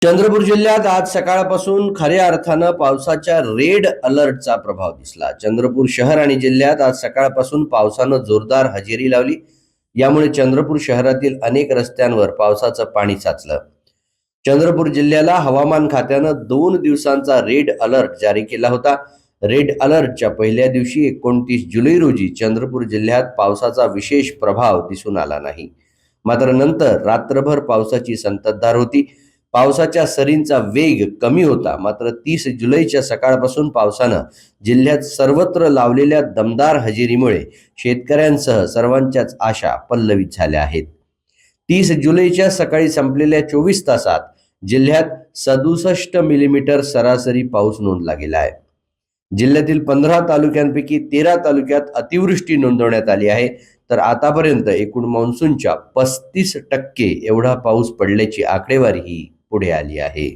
चंद्रपूर जिल्ह्यात आज सकाळपासून खऱ्या अर्थानं पावसाच्या रेड अलर्टचा प्रभाव दिसला। चंद्रपूर शहर आणि जिल्ह्यात आज सकाळपासून पावसानं जोरदार हजेरी लावली। यामुळे चंद्रपूर शहरातील अनेक रस्त्यांवर पावसाचं पाणी साचलं। चंद्रपूर जिल्ह्याला हवामान खात्यानं 2 दिवसांचा रेड अलर्ट जारी केला होता। रेड अलर्टच्या पहिल्या दिवशी 29 जुलै रोजी चंद्रपूर जिल्ह्यात पावसाचा विशेष प्रभाव दिसून आला नाही। मात्र नंतर रात्रभर पावसाची संततधार होती। पावसाच्या सरींचा वेग कमी होता। मात्र 30 जुलैच्या सकाळपासून पावसानं जिल्ह्यात सर्वत्र लावलेल्या दमदार हजेरीमुळे शेतकऱ्यांसह सर्वांच्याच आशा पल्लवित झाल्या आहेत। 30 जुलैच्या सकाळी संपलेल्या 24 तासात जिल्ह्यात 67 मिलीमीटर सरासरी पाऊस नोंदला गेला आहे। जिल्ह्यातील 15 तालुक्यांपैकी 13 तालुक्यात अतिवृष्टी नोंदवण्यात आली आहे। तर आतापर्यंत एकूण मान्सूनच्या 35% एवढा पाऊस पडल्याची आकडेवारी पुढे आली आहे।